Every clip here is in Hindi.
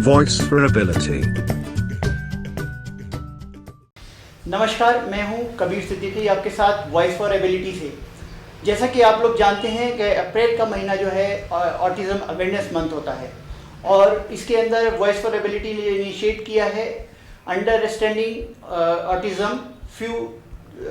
Voice for Ability। नमस्कार, मैं हूं कबीर सिद्दीकी आपके साथ वॉइस फॉर एबिलिटी से। जैसा कि आप लोग जानते हैं कि अप्रैल का महीना जो है ऑटिज़म अवेयरनेस मंथ होता है और इसके अंदर वॉइस फॉर एबिलिटी ने इनिशिएट किया है understanding autism few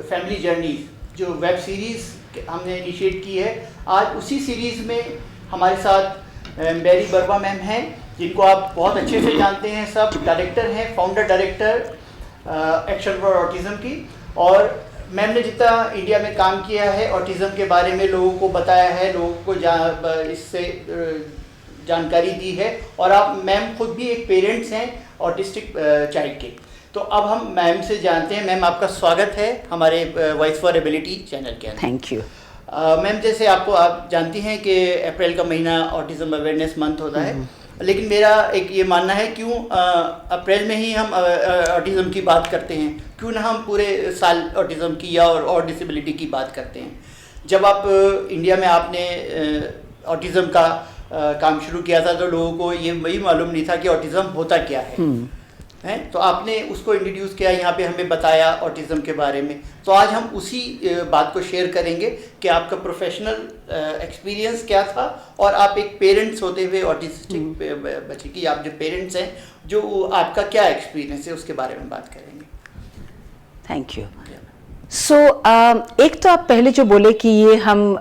family journeys, जो वेब सीरीज़ हमने इनिशिएट की है। आज उसी सीरीज़ में हमारे साथ मेरी बर्मा मैम हैं, जिनको आप बहुत अच्छे से जानते हैं। सब डायरेक्टर हैं, founder director action for autism की। और मैम ने जितना इंडिया में काम किया है ऑटिज़म के बारे में, लोगों को बताया है, लोगों को इससे जानकारी दी है। और आप मैम खुद भी एक पेरेंट्स हैं ऑटिस्टिक चाइल्ड के। तो अब हम मैम से जानते हैं। मैम, आपका स्वागत है हमारे वॉइस फॉर एबिलिटी चैनल के अंदर। Thank you. मैम, जैसे आप जानती हैं कि अप्रैल का महीना ऑटिज़म अवेयरनेस मंथ होता है, लेकिन मेरा एक ये मानना है, क्यों अप्रैल में ही हम ऑटिज़म की बात करते हैं, क्यों ना हम पूरे साल ऑटिज़म की या और डिसेबिलिटी की बात करते हैं। जब आप इंडिया में आपने ऑटिज़म का काम शुरू किया था तो लोगों को ये वही मालूम नहीं था कि ऑटिज़म होता क्या है। तो आपने उसको इंट्रोड्यूस किया, यहाँ पे हमें बताया ऑटिज़म के बारे में। तो आज हम उसी बात को शेयर करेंगे कि आपका प्रोफेशनल एक्सपीरियंस क्या था और आप एक पेरेंट्स होते हुए ऑटिस्टिक बच्चे की, आप जो पेरेंट्स हैं, जो आपका क्या एक्सपीरियंस है उसके बारे में बात करेंगे। Thank you. सो एक तो आप पहले जो बोले कि ये हम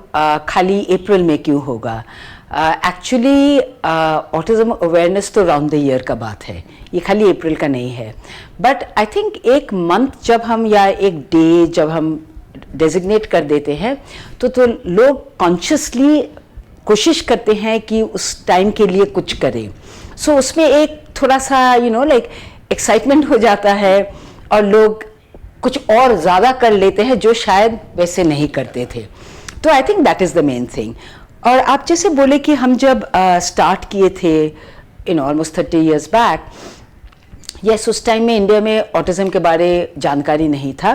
खाली अप्रैल में क्यों होगा, एक्चुअली ऑटिज़म अवेयरनेस तो राउंड द ईयर का बात है, ये खाली अप्रैल का नहीं है। बट आई थिंक एक मंथ जब हम या एक डे जब हम डेजिग्नेट कर देते हैं तो लोग कॉन्शियसली कोशिश करते हैं कि उस टाइम के लिए कुछ करें। सो उसमें एक थोड़ा सा लाइक एक्साइटमेंट हो जाता है और लोग कुछ और ज़्यादा कर लेते हैं जो शायद वैसे नहीं करते थे। तो I think that is the main thing. और आप जैसे बोले कि हम जब स्टार्ट किए थे ऑलमोस्ट 30 years बैक, यस, उस टाइम में इंडिया में ऑटिज़म के बारे जानकारी नहीं था।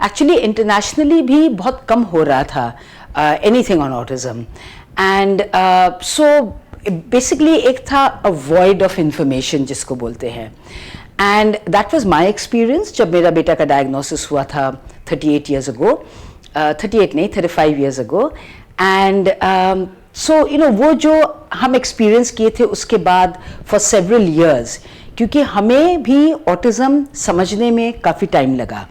एक्चुअली इंटरनेशनली भी बहुत कम हो रहा था anything on autism. And so basically एक था अ वॉइड ऑफ इंफॉर्मेशन जिसको बोलते हैं। And that was my experience जब मेरा बेटा का डायग्नोसिस हुआ था 38 years ago, 38 नहीं 35 years ago। एंड सो वो जो हम एक्सपीरियंस किए थे उसके बाद फॉर सेवरल ईयर्स, क्योंकि हमें भी ऑटिज़म समझने में काफ़ी टाइम लगा।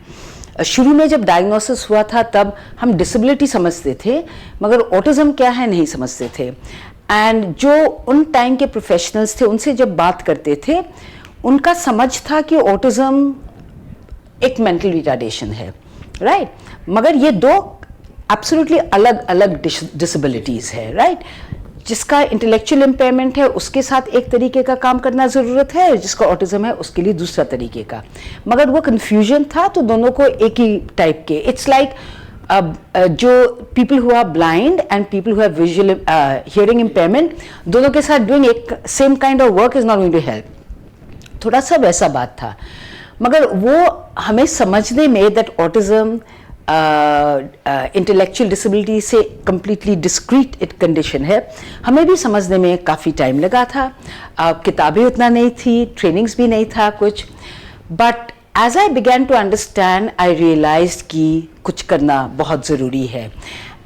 शुरू में जब डायग्नोसिस हुआ था तब हम डिसेबिलिटी समझते थे, मगर ऑटिज़म क्या है नहीं समझते थे। एंड जो उन टाइम के प्रोफेशनल्स थे उनसे जब बात करते थे, उनका समझ था कि ऑटिज़म एक मेंटल रिटार्डेशन है, राइट? मगर ये दो एब्सोल्युटली अलग अलग डिसेबिलिटीज़ है, राइट? जिसका इंटेलेक्चुअल इम्पेयरमेंट है उसके साथ एक तरीके का काम करना ज़रूरत है, जिसका ऑटिज़म है उसके लिए दूसरा तरीके का। मगर वो कन्फ्यूजन था तो दोनों को एक ही टाइप के, इट्स लाइक जो people who are blind and people who have visual hearing impairment, दोनों के साथ डूइंग एक same kind of work is not going to help. थोड़ा सा वैसा बात था। मगर वो हमें समझने में दैट ऑटिज़म इंटेलेक्चुअल डिसेबिलिटी से कम्प्लीटली डिस्क्रीट एक कंडीशन है, हमें भी समझने में काफ़ी टाइम लगा था। किताबें उतना नहीं थी, ट्रेनिंग्स भी नहीं था कुछ। But as I began to understand I realised कि कुछ करना बहुत ज़रूरी है।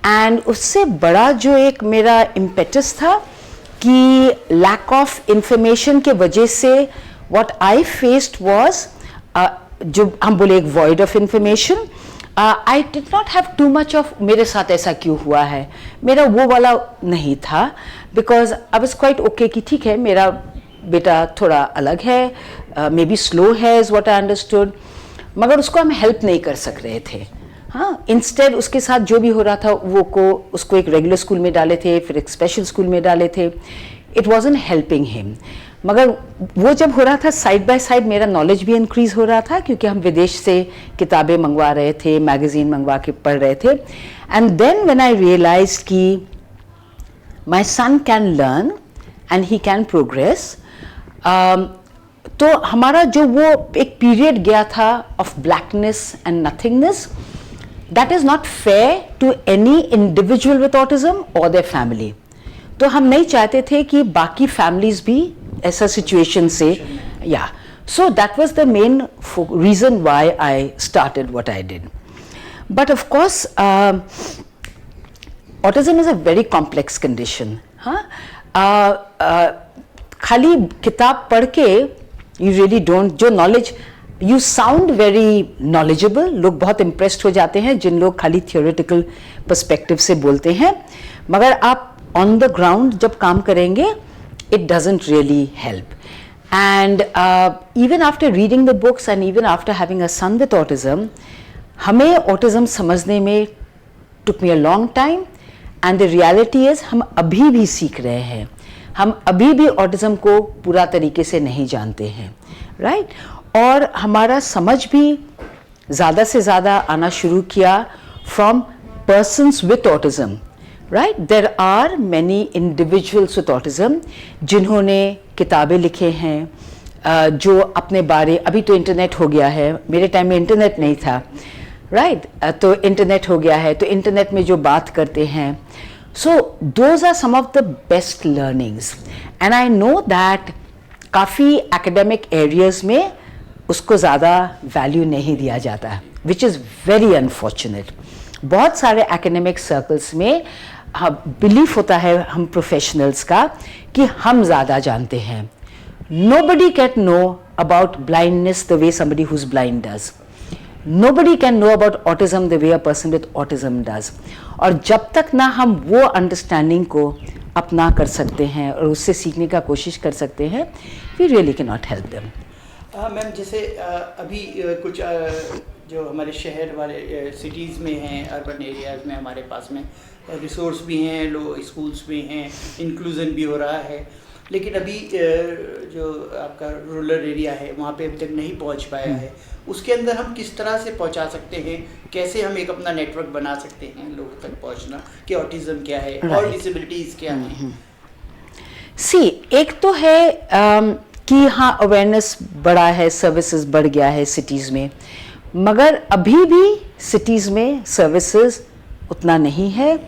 एंड उससे बड़ा जो एक मेरा इम्पेटस था कि लैक ऑफ इंफॉर्मेशन के वजह से व्हाट आई फेस्ड वाज, जो हम बोले एक void of information. I did not have too much of मेरे साथ ऐसा क्यों हुआ है, मेरा वो वाला नहीं था। Because I was quite okay कि ठीक है, मेरा बेटा थोड़ा अलग है, मे बी स्लो है, इज़ व्हाट आई अंडरस्टूड। मगर उसको हम हेल्प नहीं कर सक रहे थे। हाँ, इंस्टेड उसके साथ जो भी हो रहा था उसको एक रेगुलर स्कूल में डाले थे, फिर एक स्पेशल स्कूल में डाले थे। It wasn't helping him. मगर वो जब हो रहा था साइड बाय साइड मेरा नॉलेज भी इंक्रीज हो रहा था, क्योंकि हम विदेश से किताबें मंगवा रहे थे, मैगजीन मंगवा के पढ़ रहे थे। And then when I realised कि my son can learn and he can progress, तो हमारा जो वो एक पीरियड गया था of blackness and nothingness, that is not fair to any individual with autism और देयर फैमिली। तो हम नहीं चाहते थे कि बाकी फैमिलीज भी ऐसा सिचुएशन से, या so that was the main reason why I started what I did. But of course autism is a very complex condition. हाँ, खाली किताब पढ़ के यू रियली डोंट, जो knowledge, you sound very knowledgeable, लोग बहुत इम्प्रेस्ड हो जाते हैं जिन लोग खाली थियोरेटिकल पर्सपेक्टिव से बोलते हैं, मगर आप ऑन द ग्राउंड जब काम करेंगे it doesn't really help. And even after reading the books and even after having a son with autism, हमें ऑटिज्म समझने में took me a long time. And the reality is हम अभी भी सीख रहे हैं, हम अभी भी ऑटिज्म को पूरा तरीके से नहीं जानते हैं, राइट? और हमारा समझ भी ज़्यादा से ज़्यादा आना शुरू किया from persons with autism, right? There are many individuals with autism जिन्होंने किताबें लिखे हैं, जो अपने बारे, अभी तो इंटरनेट हो गया है, मेरे टाइम में इंटरनेट नहीं था, राइट? तो इंटरनेट हो गया है, तो इंटरनेट में जो बात करते हैं, so those are some of the best learnings. And I know that काफ़ी academic areas में उसको ज़्यादा value नहीं दिया जाता, which is very unfortunate. बहुत सारे academic circles में belief होता है हम professionals का कि हम ज़्यादा जानते हैं. Nobody can know about blindness the way somebody who's blind does. Nobody can know about autism the way a person with autism does. और जब तक ना हम वो अंडरस्टैंडिंग को अपना कर सकते हैं और उससे सीखने का कोशिश कर सकते हैं, we really cannot help them. Ma'am, जैसे अभी कुछ जो हमारे शहर वाले सिटीज़ में हैं, अर्बन एरियाज़ में हमारे पास में रिसोर्स भी हैं, लो स्कूल्स भी हैं, इंक्लूजन भी हो रहा है, लेकिन अभी जो आपका रूरल एरिया है वहाँ पे अभी तक नहीं पहुँच पाया है. उसके अंदर हम किस तरह से पहुँचा सकते हैं, कैसे हम एक अपना नेटवर्क बना सकते हैं लोगों तक पहुँचना कि ऑटिज्म क्या है और डिसेबिलिटीज़ क्या हैं? सी, एक तो है कि हाँ अवेयरनेस बढ़ा है, सर्विसेज बढ़ गया है सिटीज़ में, मगर अभी भी सिटीज़ में सर्विसेज उतना नहीं है,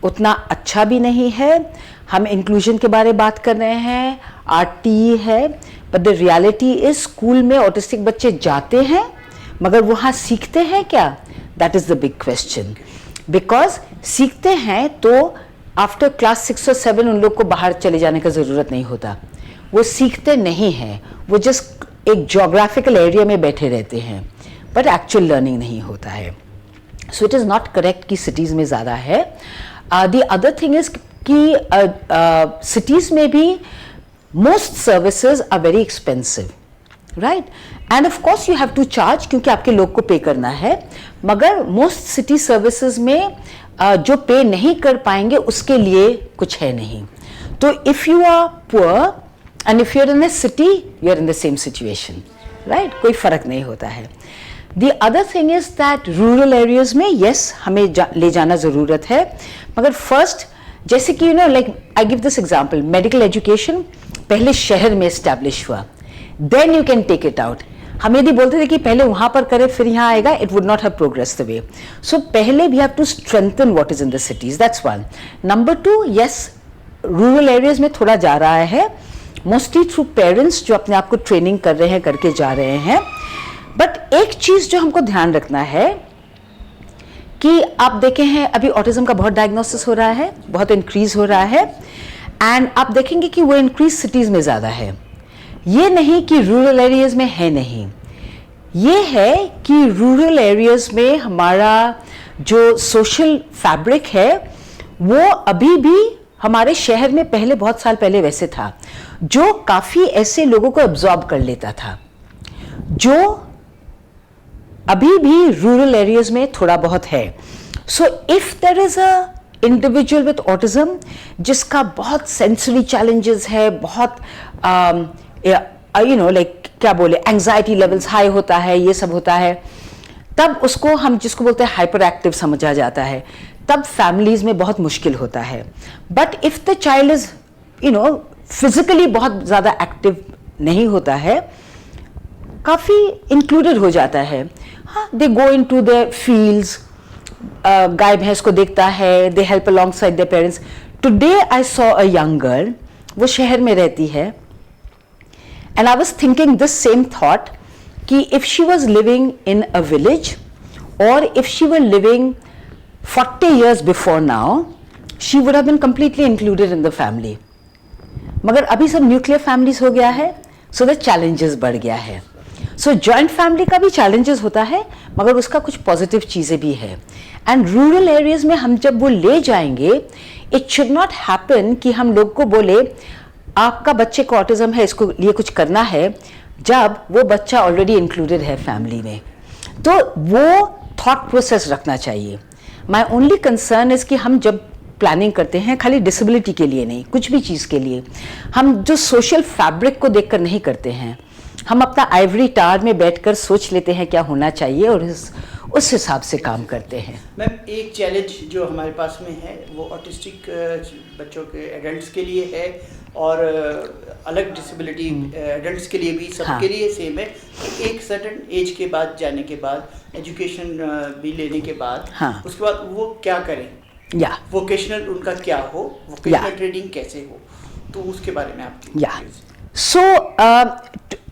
उतना अच्छा भी नहीं है. हम इंक्लूजन के बारे में बात कर रहे हैं, RTE है, but the reality is school में ऑटिस्टिक बच्चे जाते हैं मगर वहाँ सीखते हैं क्या? That is the big question. Because सीखते हैं तो आफ्टर क्लास 6 और 7 उन लोग को बाहर चले जाने का ज़रूरत नहीं होता, वो सीखते नहीं हैं, वो जस्ट एक जोग्राफिकल एरिया में बैठे रहते हैं, बट एक्चुअल लर्निंग नहीं होता है. So it is not correct कि सिटीज़ में ज़्यादा है. द अदर थिंग इज़ कि सिटीज़ में भी most services are very expensive, right? And of course you have to charge क्योंकि आपके लोग को पे करना है, मगर most city services में जो पे नहीं कर पाएंगे उसके लिए कुछ है नहीं. तो if you are poor and if you're in a city, you're in the same situation, right? कोई फ़र्क नहीं होता है. The other thing is that rural areas में yes हमें ले जाना ज़रूरत है, मगर first जैसे कि like I give this example, medical education पहले शहर में एस्टैब्लिश हुआ, then you can take it out. हम यदि बोलते थे कि पहले वहाँ पर करें फिर यहाँ आएगा, it would not have progress the way. So पहले we have to strengthen what is in the cities, that's one. Number 2, yes rural areas में थोड़ा जा रहा है, मोस्टली थ्रू पेरेंट्स जो अपने आप को ट्रेनिंग कर रहे हैं, करके जा रहे हैं. बट एक चीज़ जो हमको ध्यान रखना है कि आप देखे हैं अभी ऑटिज्म का बहुत डायग्नोसिस हो रहा है, बहुत इंक्रीज हो रहा है, एंड आप देखेंगे कि वो इंक्रीज सिटीज़ में ज़्यादा है. ये नहीं कि रूरल एरियाज में है नहीं, ये है कि रूरल एरियाज में हमारा जो सोशल फैब्रिक है वो अभी भी हमारे शहर में पहले बहुत साल पहले वैसे था, जो काफ़ी ऐसे लोगों को एब्जॉर्ब कर लेता था, जो अभी भी रूरल एरियाज में थोड़ा बहुत है. So if there is a individual with autism जिसका बहुत सेंसरी चैलेंजेस है, बहुत लाइक क्या बोले एंग्जाइटी लेवल्स हाई होता है, ये सब होता है, तब उसको हम जिसको बोलते हैं हाइपर एक्टिव समझा जाता है, तब फैमिलीज में बहुत मुश्किल होता है. But if the child is physically बहुत ज़्यादा एक्टिव नहीं होता है, काफ़ी इंक्लूडेड हो जाता है. हाँ, दे गो इन टू द फील्ड्स, गाय भैंस को देखता है, they help along side their parents. Today I saw a young girl, वो शहर में रहती है, And I was thinking this same thought कि if she was living in a village or if she were living 40 years before now, she would have been completely included in the family. मगर अभी सब न्यूक्लियर फैमिलीज हो गया है, so the challenges बढ़ गया है. So जॉइंट फैमिली का भी चैलेंजेस होता है, मगर उसका कुछ पॉजिटिव चीज़ें भी है. एंड रूरल एरियाज में हम जब वो ले जाएंगे, इट शुड नॉट हैपन कि हम लोग को बोले आपका बच्चे को ऑटिज्म है, इसको लिए कुछ करना है, जब वो बच्चा ऑलरेडी इंक्लूडेड है फैमिली में. तो वो थॉट प्रोसेस रखना चाहिए. माई ओनली कंसर्न इज कि हम जब प्लानिंग करते हैं खाली डिसेबिलिटी के लिए नहीं, कुछ भी चीज़ के लिए, हम जो सोशल फैब्रिक को देखकर नहीं करते हैं. हम अपना आइवरी टावर में बैठकर सोच लेते हैं क्या होना चाहिए और उस हिसाब से काम करते हैं. मैम, एक चैलेंज जो हमारे पास में है वो ऑटिस्टिक बच्चों के एडल्ट्स के लिए है और अलग डिसेबिलिटी एडल्ट्स के लिए भी, सबके लिए सेम है कि एक सर्टेन एज के बाद जाने के बाद, एजुकेशन भी लेने के बाद, उसके बाद वो क्या करें, वोकेशनल उनका क्या हो, वोकेशनल ट्रेनिंग कैसे हो, तो उसके बारे में आप. सो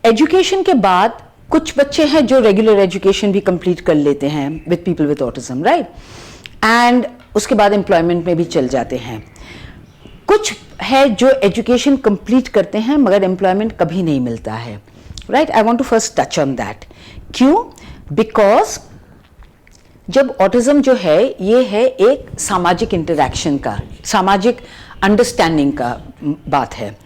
एजुकेशन के बाद कुछ बच्चे हैं जो रेगुलर एजुकेशन भी कंप्लीट कर लेते हैं with people with autism, right, and उसके बाद एम्प्लॉयमेंट में भी चल जाते हैं. कुछ है जो एजुकेशन कंप्लीट करते हैं मगर एम्प्लॉयमेंट कभी नहीं मिलता है, right. I want to first touch on that. क्यों? बिकॉज जब ऑटिज्म जो है ये है एक सामाजिक इंटरैक्शन का, सामाजिक अंडरस्टैंडिंग का बात है.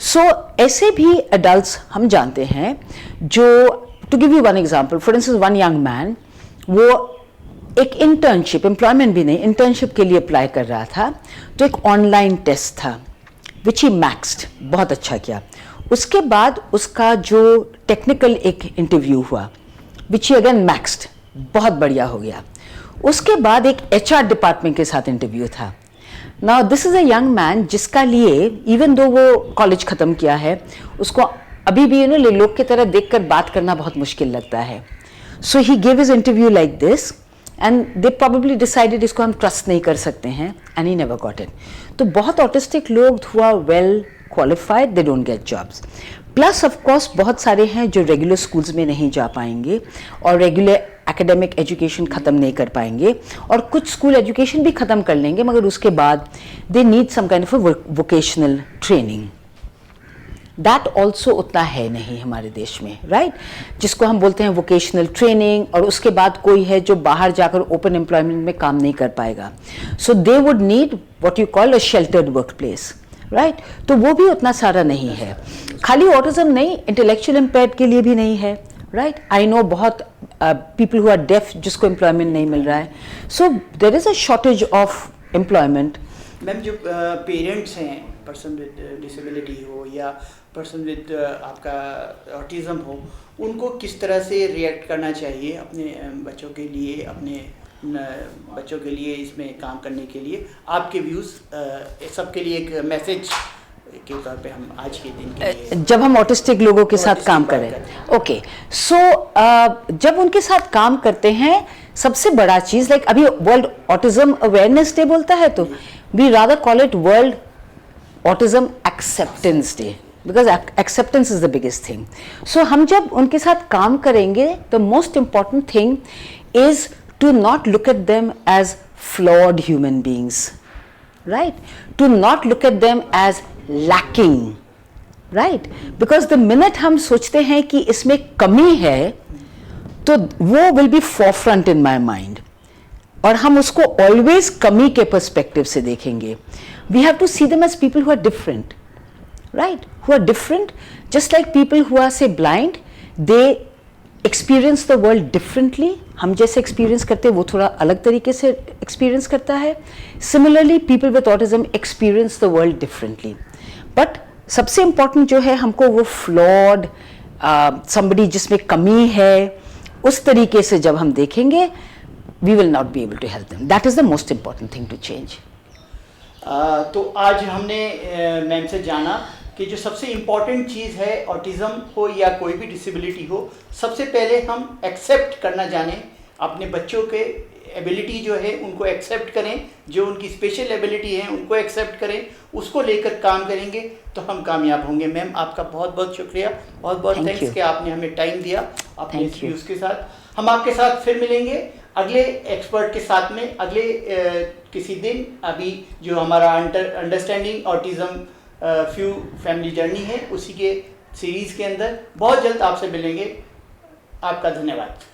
सो ऐसे भी एडल्ट्स हम जानते हैं जो, to give you one example, for instance one young man, वो एक इंटर्नशिप, एम्प्लॉयमेंट भी नहीं, इंटर्नशिप के लिए अप्लाई कर रहा था. तो एक ऑनलाइन टेस्ट था विच ही मैक्स्ड, बहुत अच्छा किया. उसके बाद उसका जो टेक्निकल एक इंटरव्यू हुआ विच ही अगेन मैक्स्ड, बहुत बढ़िया हो गया. उसके बाद एक HR डिपार्टमेंट के साथ इंटरव्यू था. Now this is a young man जिसका लिए इवन दो वो कॉलेज ख़त्म किया है, उसको अभी भी लोग की तरह देखकर बात करना बहुत मुश्किल लगता है. So he give his interview like this and they probably decided इसको हम ट्रस्ट नहीं कर सकते हैं, and he never got it. तो बहुत ऑटिस्टिक लोग who are well qualified, they don't get jobs. Plus of course बहुत सारे हैं जो रेगुलर स्कूल्स में नहीं जा पाएंगे और रेगुलर एकेडमिक एजुकेशन ख़त्म नहीं कर पाएंगे, और कुछ स्कूल एजुकेशन भी ख़त्म कर लेंगे मगर उसके बाद they need some kind of vocational training. That also उतना है नहीं हमारे देश में, राइट, जिसको हम बोलते हैं वोकेशनल ट्रेनिंग, और उसके बाद कोई है जो बाहर जाकर ओपन एम्प्लॉयमेंट में काम नहीं कर पाएगा. So they would need what you call a sheltered work place, right. तो वो भी उतना सारा नहीं है. खाली ऑटिज्म नहीं, इंटेलेक्चुअल इम्पेयर्ड के लिए भी नहीं है, राइट. आई नो बहुत पीपल हु आर डेफ जिसको एम्प्लॉयमेंट नहीं मिल रहा है. So there is a shortage of employment. Ma'am, जो पेरेंट्स हैं, पर्सन विद डिसेबिलिटी हो या पर्सन विद आपका ऑटिज्म हो, उनको किस तरह से रिएक्ट करना चाहिए अपने बच्चों के लिए, अपने बच्चों के लिए इसमें काम करने के लिए? आपके व्यूज़ सबके लिए एक मैसेज के तौर पे हम आज के दिन के लिए, जब हम ऑटिस्टिक लोगों के साथ काम करें. ओके, सो जब उनके साथ काम करते हैं, सबसे बड़ा चीज़, लाइक अभी वर्ल्ड ऑटिज्म अवेयरनेस डे बोलता है, तो we rather call it world autism acceptance day, because acceptance is the biggest thing. So हम जब उनके साथ काम करेंगे, the most important thing is to not look at them as flawed human beings, right, to not look at them as lacking, right, because the minute हम सोचते हैं कि इसमें कमी है, तो वो will be forefront in my mind, और हम उसको always कमी के perspective से देखेंगे. We have to see them as people who are different, right, who are different, just like people who are say blind, they experience the world differently. हम जैसे एक्सपीरियंस करते हैं वो थोड़ा अलग तरीके से एक्सपीरियंस करता है. Similarly people with autism experience the world differently. But सबसे इम्पॉर्टेंट जो है, हमको वो फ्लॉड समबडी जिसमें कमी है, उस तरीके से जब हम देखेंगे, we will not be able to help them. That is the most important thing to change. तो आज हमने मैम से जाना कि जो सबसे इम्पॉर्टेंट चीज़ है, ऑटिज़म हो या कोई भी डिसेबिलिटी हो, सबसे पहले हम एक्सेप्ट करना जाने अपने बच्चों के एबिलिटी जो है उनको एक्सेप्ट करें, जो उनकी स्पेशल एबिलिटी है उनको एक्सेप्ट करें, उसको लेकर काम करेंगे तो हम कामयाब होंगे। मैम आपका बहुत बहुत शुक्रिया, बहुत बहुत Thank थैंक्स you. कि आपने हमें टाइम दिया अपने Thank इस you. व्यूज़ के साथ। हम आपके साथ फिर मिलेंगे अगले एक्सपर्ट के साथ में अगले किसी दिन। अभी जो हमारा understanding autism few family journey है उसी के सीरीज़ के अंदर बहुत जल्द आपसे मिलेंगे। आपका धन्यवाद।